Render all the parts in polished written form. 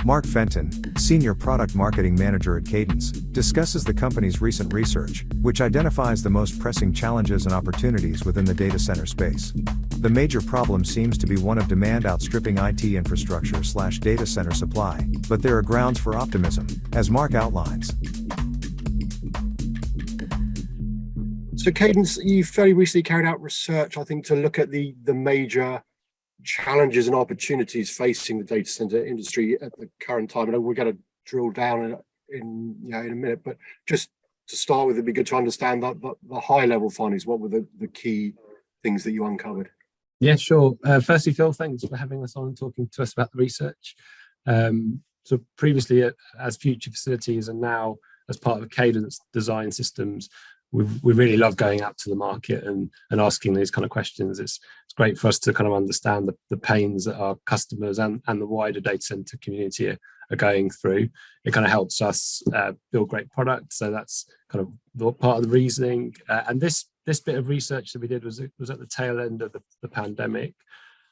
Mark Fenton, Senior Product Marketing Manager at Cadence, discusses the company's recent research, which identifies the most pressing challenges and opportunities within the data center space. The major problem seems to be one of demand outstripping IT infrastructure/data center supply, but there are grounds for optimism, as Mark outlines. So Cadence, you fairly recently carried out research, I think, to look at the major challenges and opportunities facing the data center industry at the current time. And we're going to drill down in a minute, but just to start with, it'd be good to understand the high level findings. What were the key things that you uncovered? Yeah, sure. Firstly, Phil, thanks for having us on and talking to us about the research. So previously as Future Facilities and now as part of Cadence Design Systems, we really love going out to the market and asking these kind of questions. It's great for us to kind of understand the pains that our customers and the wider data center community are going through. It kind of helps us build great products. So that's kind of part of the reasoning. And this bit of research that we did was at the tail end of the pandemic.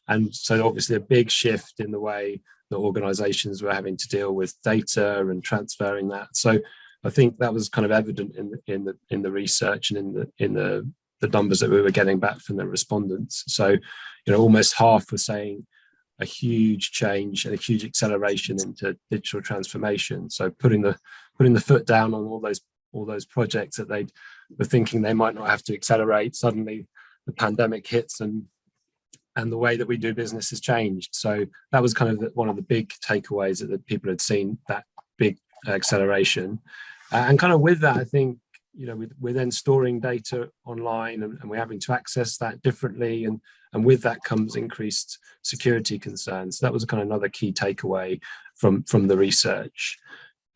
And so obviously a big shift in the way that organizations were having to deal with data and transferring that. So I think that was kind of evident in the research and in the numbers that we were getting back from the respondents. So, almost half were saying a huge change and a huge acceleration into digital transformation. So putting the foot down on all those projects that they were thinking they might not have to accelerate. Suddenly, the pandemic hits and the way that we do business has changed. So that was kind of one of the big takeaways that people had seen, that big acceleration. And kind of with that, I think, we're then storing data online and we're having to access that differently. And with that comes increased security concerns. So that was kind of another key takeaway from the research.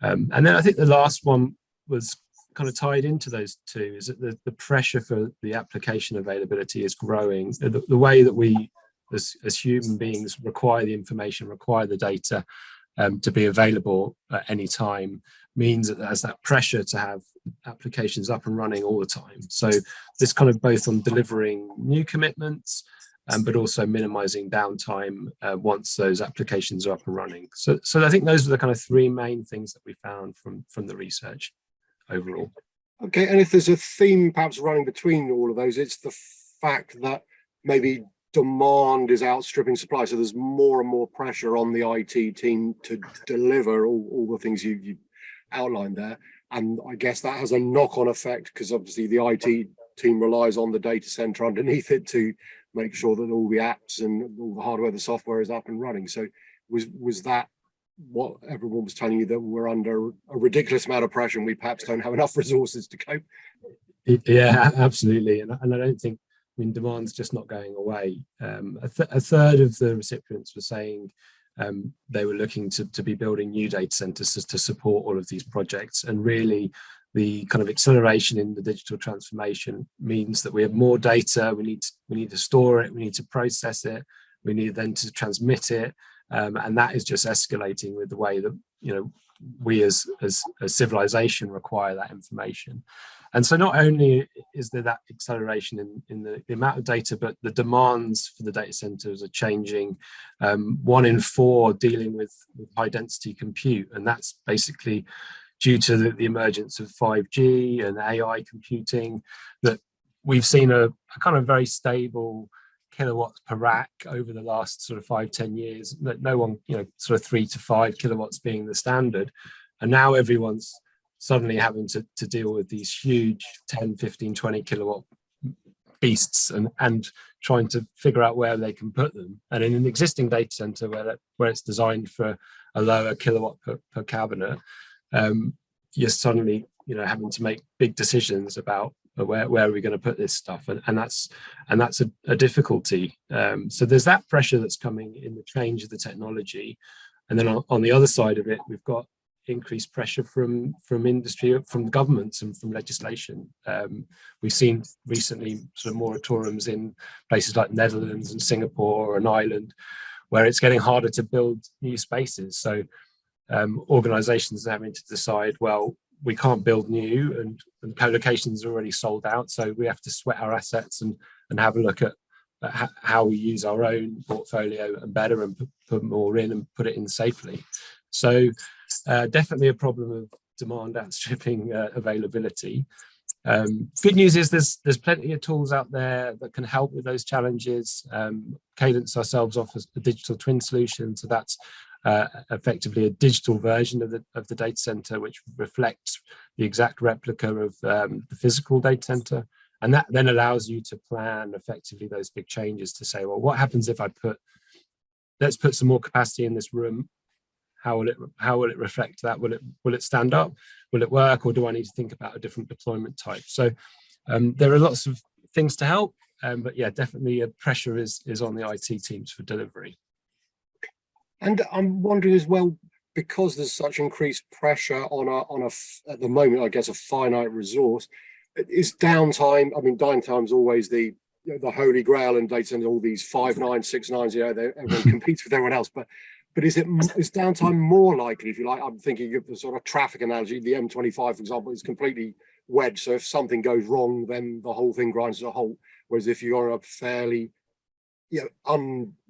And then I think the last one was kind of tied into those two, is that the pressure for the application availability is growing. The way that we as human beings require the information, require the data to be available at any time, means that there's that pressure to have applications up and running all the time. So this kind of both on delivering new commitments, but also minimizing downtime once those applications are up and running. So I think those are the kind of three main things that we found from the research overall. Okay, and if there's a theme perhaps running between all of those, it's the fact that maybe demand is outstripping supply. So there's more and more pressure on the IT team to deliver all the things you outlined there. And I guess that has a knock-on effect, because obviously the IT team relies on the data center underneath it to make sure that all the apps and all the hardware, the software is up and running. So was that what everyone was telling you, that we're under a ridiculous amount of pressure and we perhaps don't have enough resources to cope? Yeah, absolutely. And I don't think, demand's just not going away. A third of the recipients were saying they were looking to be building new data centers to support all of these projects. And really, the kind of acceleration in the digital transformation means that we have more data. We need to store it. We need to process it. We need then to transmit it. And that is just escalating with the way that we as civilization require that information. And so not only is there that acceleration in the amount of data, but the demands for the data centers are changing. 1 in 4 dealing with high density compute, and that's basically due to the emergence of 5G and AI computing, that we've seen a kind of very stable kilowatts per rack over the last sort of 5-10 years. That no one, sort of 3 to 5 kilowatts being the standard. And now everyone's suddenly having to deal with these huge 10, 15, 20 kilowatt beasts and trying to figure out where they can put them. And in an existing data center where it's designed for a lower kilowatt per cabinet, you're suddenly having to make big decisions about where are we going to put this stuff, and that's a difficulty. So there's that pressure that's coming in the change of the technology, and then on the other side of it, we've got increased pressure from industry, from governments, and from legislation. We've seen recently sort of moratoriums in places like Netherlands and Singapore and Ireland, where it's getting harder to build new spaces. So organizations are having to decide, well, we can't build new, and co-locations are already sold out, so we have to sweat our assets and have a look at how we use our own portfolio and better, and put more in and put it in safely. So definitely a problem of demand outstripping availability. Good news is there's plenty of tools out there that can help with those challenges. Cadence ourselves offers a digital twin solution, so that's effectively a digital version of the data center, which reflects the exact replica of the physical data center, and that then allows you to plan effectively those big changes to say, well, what happens if let's put some more capacity in this room? How will it reflect that? Will it stand up? Will it work? Or do I need to think about a different deployment type? So there are lots of things to help, but yeah, definitely pressure is on the IT teams for delivery. And I'm wondering as well, because there's such increased pressure on at the moment, I guess, a finite resource, is downtime. I mean, downtime's always the holy grail in data centers, all these 5 nines, 6 nines, everyone competes with everyone else. But is downtime more likely, if you like? I'm thinking of the sort of traffic analogy. The M25, for example, is completely wedged. So if something goes wrong, then the whole thing grinds to a halt. Whereas if you're on a fairly,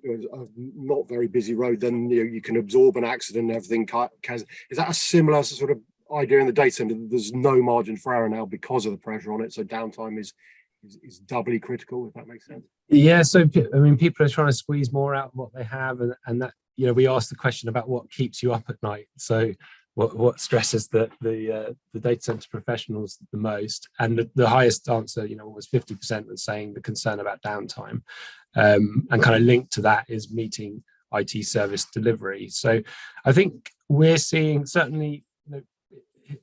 not very busy road, then you can absorb an accident and everything. Is that a similar sort of idea in the data center? There's no margin for error now because of the pressure on it. So downtime is doubly critical, if that makes sense. Yeah, so I mean, people are trying to squeeze more out of what they have, and that we asked the question about what keeps you up at night. So what stresses the data center professionals the most, and the highest answer, was 50% was saying the concern about downtime, and kind of linked to that is meeting IT service delivery. So I think we're seeing certainly,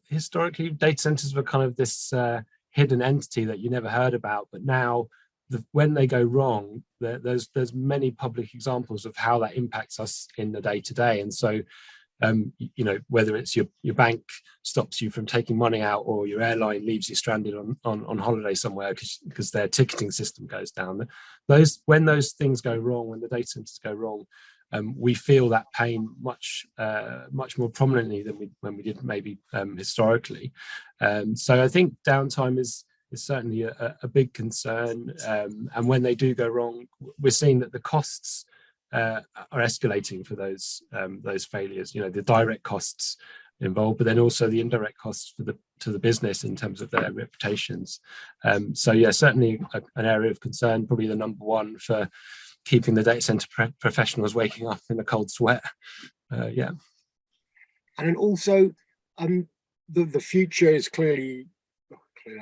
historically data centers were kind of this hidden entity that you never heard about, but now when they go wrong, there's many public examples of how that impacts us in the day-to-day. And so whether it's your bank stops you from taking money out, or your airline leaves you stranded on holiday somewhere because their ticketing system goes down, when those things go wrong, when the data centers go wrong, we feel that pain much more prominently than when we did maybe historically. So I think downtime is certainly a big concern, and when they do go wrong, we're seeing that the costs are escalating for those failures. The direct costs involved, but then also the indirect costs to the business in terms of their reputations. So yeah, certainly an area of concern, probably the number one for keeping the data center professionals waking up in a cold sweat. Yeah. And then also, the future is clearly,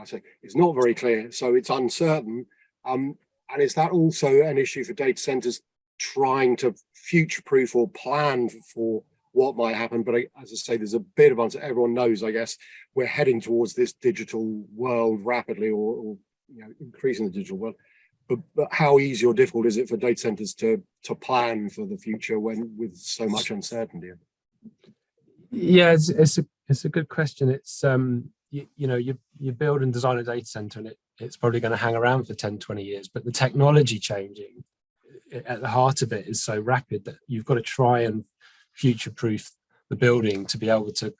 I say, it's not very clear, so it's uncertain. And is that also an issue for data centers trying to future-proof or plan for what might happen? But as I say, there's a bit of uncertainty. Everyone knows, I guess, we're heading towards this digital world rapidly, or increasing the digital world. But how easy or difficult is it for data centers to plan for the future with so much uncertainty? Yeah, it's a good question. It's you build and design a data center, and it's probably going to hang around for 10, 20 years, but the technology changing at the heart of it is so rapid that you've got to try and future-proof the building to be able to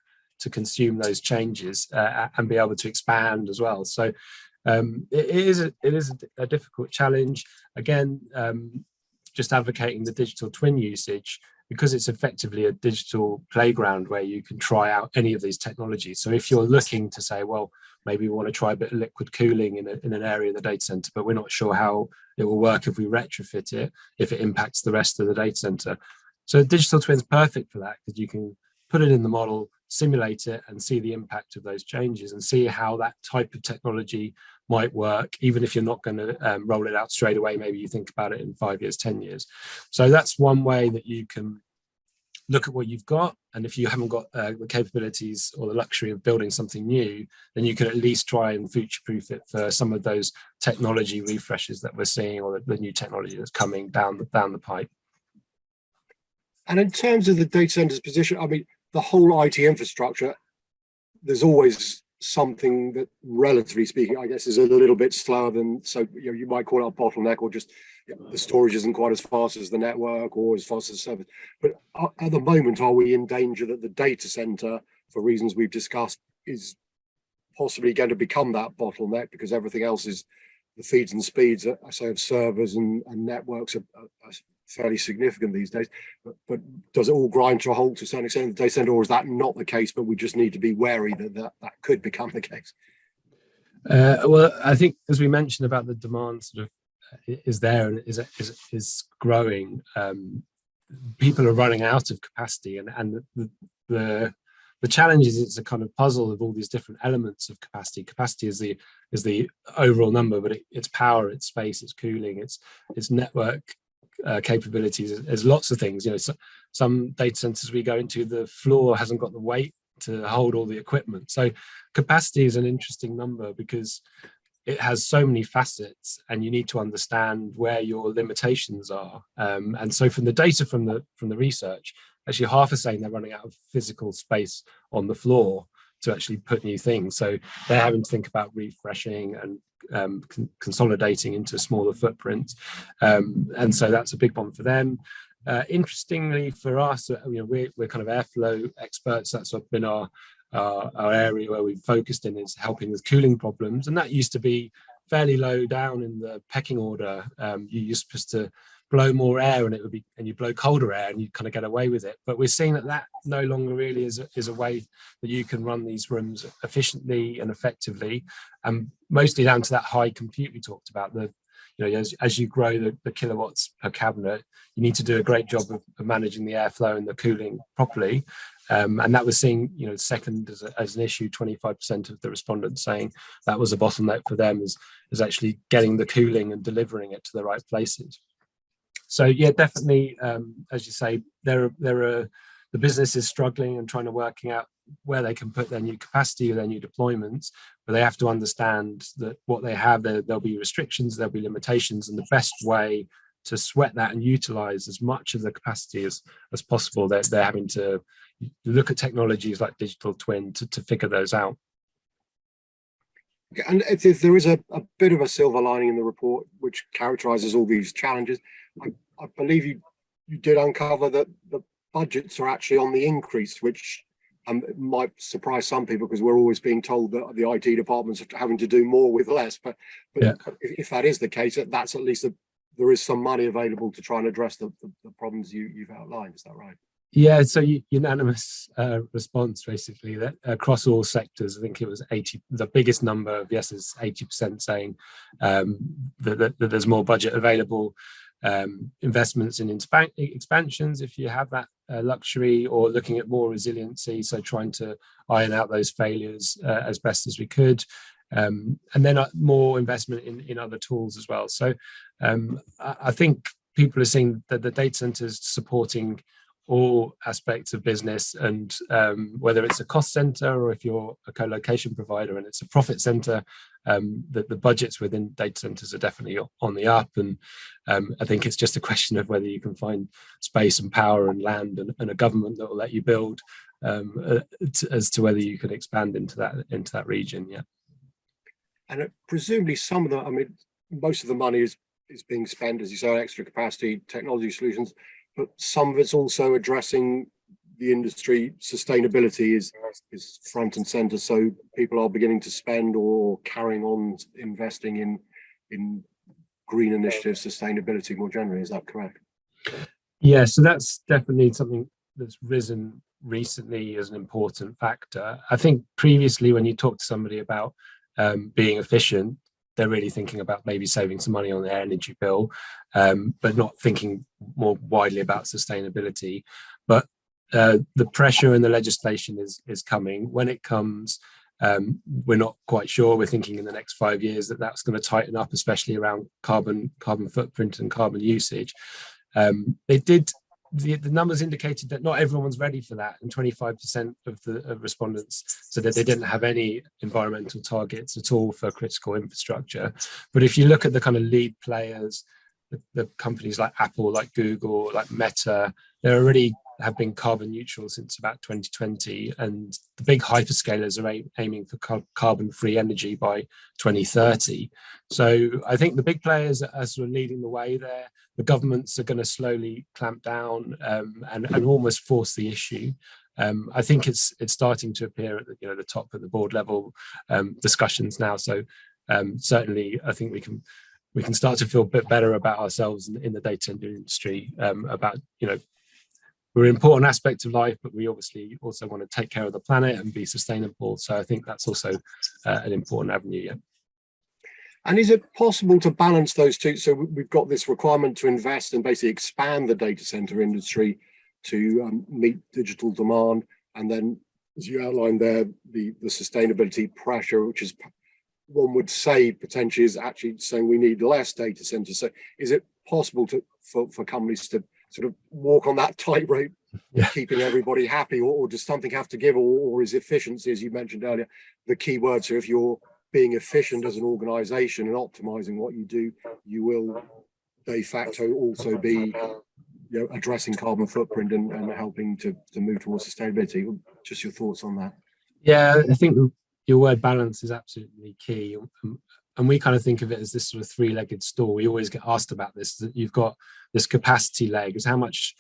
consume those changes and be able to expand as well. So it is a difficult challenge. Again, just advocating the digital twin usage, because it's effectively a digital playground where you can try out any of these technologies. So if you're looking to say, well, maybe we want to try a bit of liquid cooling in an area of the data center, but we're not sure how it will work if we retrofit it, if it impacts the rest of the data center. So digital twin's perfect for that, because you can put it in the model, simulate it, and see the impact of those changes, and see how that type of technology might work, even if you're not going to roll it out straight away. Maybe you think about it in 5 years, 10 years. So that's one way that you can look at what you've got, and if you haven't got the capabilities or the luxury of building something new, then you can at least try and future-proof it for some of those technology refreshes that we're seeing, or the new technology that's coming down the pipe. And in terms of the data center's position, I mean, the whole IT infrastructure, there's always something that, relatively speaking, I guess, is a little bit slower than, so you might call it a bottleneck, or just the storage isn't quite as fast as the network or as fast as the service. But at the moment, are we in danger that the data center, for reasons we've discussed, is possibly going to become that bottleneck, because everything else is, the feeds and speeds, I say, of servers and networks are fairly significant these days. But does it all grind to a halt to a certain extent in the data center, or is that not the case? But we just need to be wary that could become the case. Well, I think as we mentioned about the demand sort of is there and is growing. People are running out of capacity, and the challenge is it's a kind of puzzle of all these different elements of capacity. Capacity is the overall number, but it's power, it's space, it's cooling, it's network capabilities. There's lots of things. You know, some data centers we go into, the floor hasn't got the weight to hold all the equipment. So capacity is an interesting number because it has so many facets, and you need to understand where your limitations are. And so from the data from the research, actually half are saying they're running out of physical space on the floor to actually put new things. So they're having to think about refreshing and consolidating into smaller footprints. And so that's a big one for them. Interestingly for us, you know, we're kind of airflow experts. That's been our area where we've focused in, is helping with cooling problems, and that used to be fairly low down in the pecking order. You're supposed to blow more air, and you blow colder air, and you kind of get away with it. But we're seeing that no longer really is a way that you can run these rooms efficiently and effectively, and mostly down to that high compute we talked about. You know, as you grow the kilowatts per cabinet, you need to do a great job of managing the airflow and the cooling properly. And that was seen, you know, second as an issue. 25% of the respondents saying that was a bottleneck for them, is actually getting the cooling and delivering it to the right places. So yeah, definitely, as you say, the business is struggling and trying to working out where they can put their new capacity or their new deployments, but they have to understand that what they have, there'll be restrictions, there'll be limitations, and the best way to sweat that and utilize as much of the capacity as possible, they're having to look at technologies like digital twin to figure those out. And if there is a bit of a silver lining in the report which characterizes all these challenges, I believe you did uncover that the budgets are actually on the increase, which might surprise some people, because we're always being told that the IT departments are having to do more with less. But yeah, if that is the case, that's at least there is some money available to try and address the problems you've outlined. Is that right? Yeah, so unanimous response basically that across all sectors. I think it was 80. The biggest number of yeses, 80% saying that there's more budget available. Investments in expansions if you have that luxury, or looking at more resiliency, so trying to iron out those failures as best as we could, and then more investment in other tools as well. So I think people are seeing that the data centers supporting all aspects of business, and whether it's a cost center or if you're a co-location provider and it's a profit center, the budgets within data centers are definitely on the up. And I think it's just a question of whether you can find space and power and land and a government that will let you build, as to whether you can expand into that region. Yeah. And presumably some of most of the money is being spent, as you say, on extra capacity technology solutions, but some of it's also addressing the industry. Sustainability is front and center, so people are beginning to spend or carrying on investing in green initiatives, sustainability more generally. Is that correct? Yeah, so that's definitely something that's risen recently as an important factor. I think previously when you talk to somebody about being efficient, they're really thinking about maybe saving some money on their energy bill, but not thinking more widely about sustainability. But the pressure and the legislation is coming. When it comes, we're not quite sure. We're thinking in the next 5 years that's going to tighten up, especially around carbon footprint and carbon usage. The numbers indicated that not everyone's ready for that, and 25% of the respondents said that they didn't have any environmental targets at all for critical infrastructure. But if you look at the kind of lead players, the companies like Apple, like Google, like Meta, they already have been carbon neutral since about 2020, and the big hyperscalers are aiming for carbon-free energy by 2030. So I think the big players are sort of leading the way there. The governments are going to slowly clamp down and almost force the issue. I think it's starting to appear at the top of the board level discussions now. So certainly, I think we can start to feel a bit better about ourselves in the data center industry, about, we're an important aspect of life, but we obviously also want to take care of the planet and be sustainable. So I think that's also an important avenue. Yeah. And is it possible to balance those two? So we've got this requirement to invest and basically expand the data center industry to meet digital demand. And then, as you outlined there, the sustainability pressure, which is, one would say, potentially is actually saying we need less data centers. So is it possible for companies to sort of walk on that tightrope, keeping everybody happy, or does something have to give, or is efficiency, as you mentioned earlier, the key word? So if you're being efficient as an organization and optimizing what you do, you will de facto also be addressing carbon footprint and helping to move towards sustainability. Just your thoughts on that. Yeah, I think your word balance is absolutely key. And we kind of think of it as this sort of three-legged stool. We always get asked about this, that you've got this capacity leg, is how much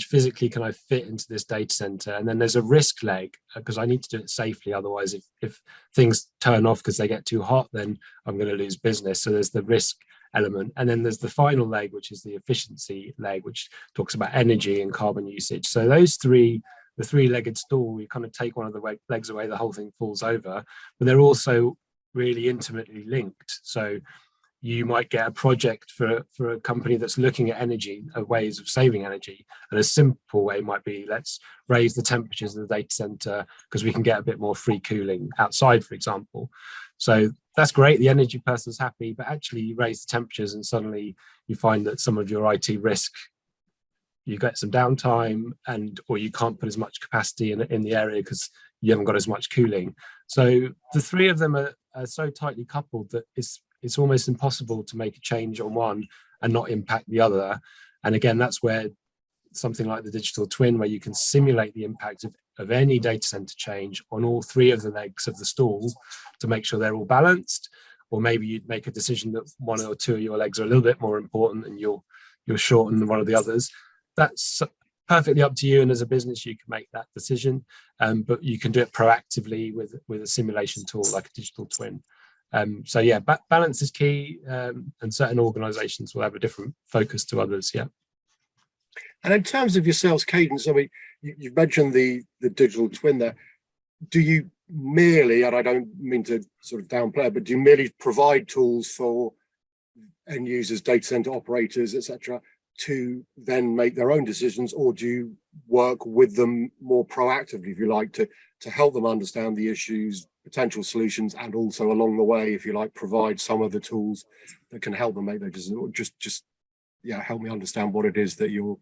physically can I fit into this data center? And then there's a risk leg, because I need to do it safely. Otherwise, if things turn off because they get too hot, then I'm going to lose business. So there's the risk element. And then there's the final leg, which is the efficiency leg, which talks about energy and carbon usage. So those three, the three-legged stool, you kind of take one of the legs away, the whole thing falls over. But they're also really intimately linked. So you might get a project for a company that's looking at energy, ways of saving energy. And a simple way might be, let's raise the temperatures of the data center because we can get a bit more free cooling outside, for example. So that's great. The energy person's happy, but actually you raise the temperatures and suddenly you find that some of your IT risk, you get some downtime, or you can't put as much capacity in the area because you haven't got as much cooling. So the three of them are so tightly coupled that it's almost impossible to make a change on one and not impact the other. And again, that's where something like the digital twin, where you can simulate the impact of any data center change on all three of the legs of the stool to make sure they're all balanced. Or maybe you'd make a decision that one or two of your legs are a little bit more important and you'll shorten one of the others. That's perfectly up to you, and as a business you can make that decision, but you can do it proactively with a simulation tool like a digital twin. So yeah, balance is key, and certain organizations will have a different focus to others. Yeah. And in terms of your sales cadence, I mean, you've mentioned the digital twin there. Do you merely, and I don't mean to sort of downplay it, but do you merely provide tools for end users, data center operators, etc., to then make their own decisions, or do you work with them more proactively, if you like, to help them understand the issues, potential solutions, and also along the way, if you like, provide some of the tools that can help them make their decisions? Or just help me understand what it is that you're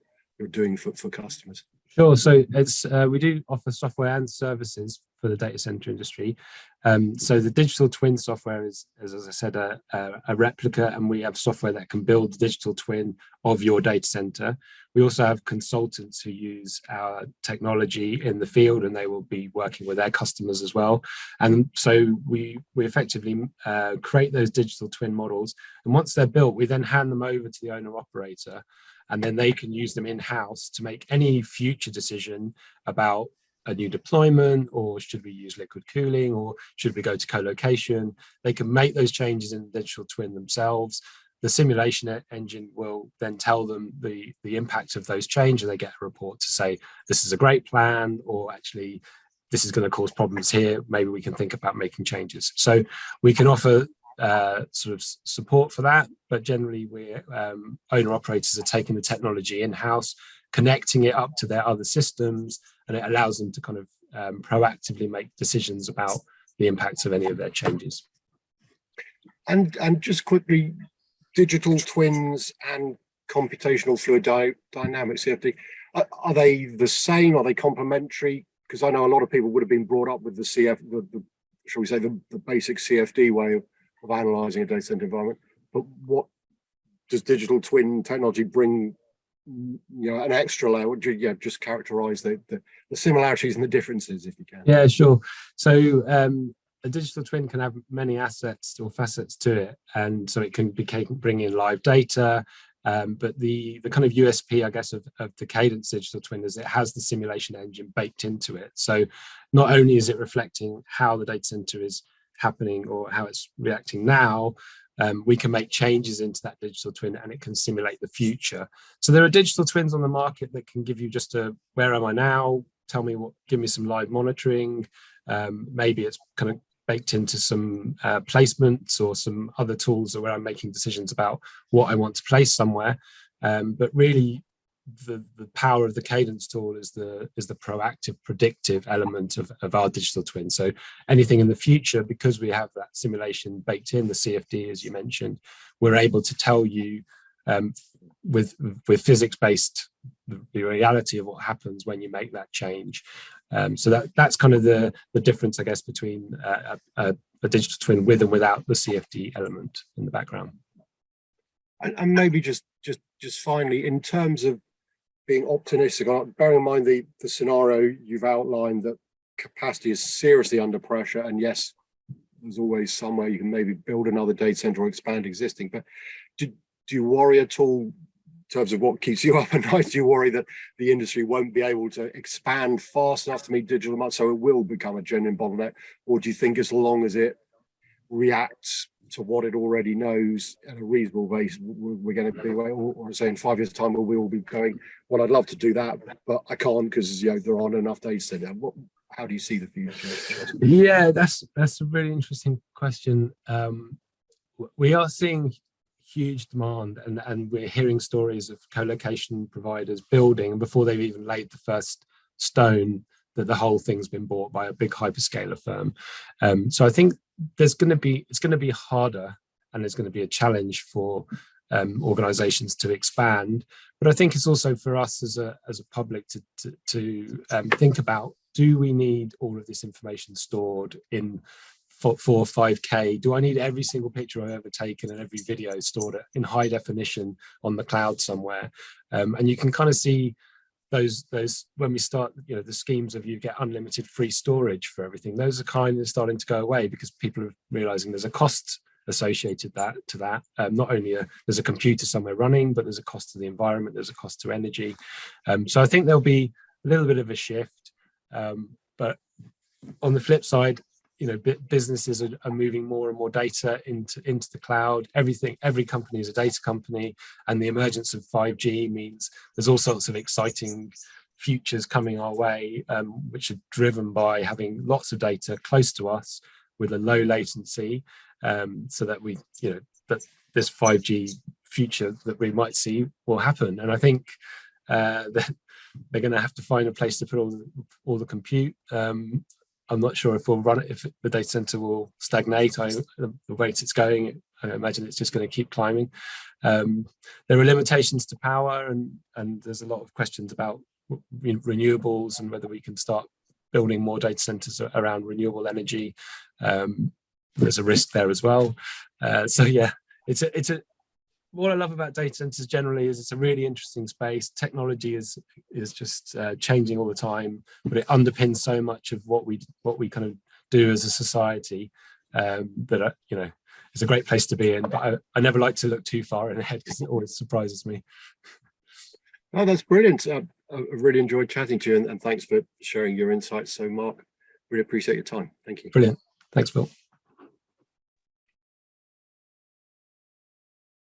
doing for customers. Sure. So it's we do offer software and services for the data center industry. So the digital twin software is, as I said, a replica, and we have software that can build the digital twin of your data center. We also have consultants who use our technology in the field, and they will be working with their customers as well. And so we effectively create those digital twin models, and once they're built, we then hand them over to the owner operator, and then they can use them in-house to make any future decision about a new deployment, or should we use liquid cooling, or should we go to co-location. They can make those changes in the digital twin themselves. The simulation engine will then tell them the impact of those changes, and they get a report to say, this is a great plan, or actually, this is going to cause problems here. Maybe we can think about making changes. So we can offer sort of support for that, but generally we're owner operators are taking the technology in-house, connecting it up to their other systems, and it allows them to kind of proactively make decisions about the impacts of any of their changes. And just quickly, digital twins and computational fluid dynamics, CFD, are they the same? Are they complementary? Because I know a lot of people would have been brought up with the shall we say, the basic CFD way of analyzing a data center environment. But what does digital twin technology bring, an extra layer? Would you just characterize the similarities and the differences, if you can? Yeah, sure. So a digital twin can have many assets or facets to it, and so it can bring in live data. But the kind of USP, I guess, of the Cadence digital twin is it has the simulation engine baked into it. So not only is it reflecting how the data center is happening or how it's reacting now, we can make changes into that digital twin and it can simulate the future. So there are digital twins on the market that can give you just a, where am I now? Tell me what, give me some live monitoring. Maybe it's kind of baked into some placements or some other tools where I'm making decisions about what I want to place somewhere. But really, the power of the Cadence tool is the proactive, predictive element of our digital twin. So anything in the future, because we have that simulation baked in, the CFD, as you mentioned, we're able to tell you with physics-based the reality of what happens when you make that change. So that's kind of the difference, I guess, between a digital twin with and without the CFD element in the background. And maybe just finally, in terms of being optimistic, bearing in mind the scenario you've outlined, that capacity is seriously under pressure, and yes, there's always somewhere you can maybe build another data center or expand existing, but do you worry at all in terms of what keeps you up at night? Do you worry that the industry won't be able to expand fast enough to meet digital demand, so it will become a genuine bottleneck? Or do you think as long as it reacts to what it already knows at a reasonable base, we're going to be, or say in 5 years' time, we will be going, well, I'd love to do that, but I can't because there aren't enough data centers. How do you see the future? Yeah, that's a really interesting question. We are seeing huge demand, and we're hearing stories of co-location providers building, and before they've even laid the first stone, that the whole thing's been bought by a big hyperscaler firm. So I think it's going to be harder, and there's going to be a challenge for organizations to expand. But I think it's also for us as a public to think about, do we need all of this information stored in 4 or 5K? Do I need every single picture I've ever taken and every video stored in high definition on the cloud somewhere? And you can kind of see those when we start, the schemes of you get unlimited free storage for everything, those are kind of starting to go away because people are realizing there's a cost associated to that. Not only there's a computer somewhere running, but there's a cost to the environment, there's a cost to energy. So I think there'll be a little bit of a shift. But on the flip side, businesses are moving more and more data into the cloud. Every company is a data company, and the emergence of 5G means there's all sorts of exciting futures coming our way, which are driven by having lots of data close to us with a low latency, so that that this 5G future that we might see will happen. And I think that they're going to have to find a place to put all the compute. I'm not sure if the data center will stagnate. The rate it's going, I imagine it's just going to keep climbing. There are limitations to power, and there's a lot of questions about renewables and whether we can start building more data centers around renewable energy. There's a risk there as well. So yeah, what I love about data centers generally is it's a really interesting space. Technology is just changing all the time, but it underpins so much of what we kind of do as a society, that it's a great place to be in. But I never like to look too far ahead because it always surprises me. Oh, that's brilliant. I've really enjoyed chatting to you, and thanks for sharing your insights. So, Mark, really appreciate your time. Thank you. Brilliant. Thanks, Phil.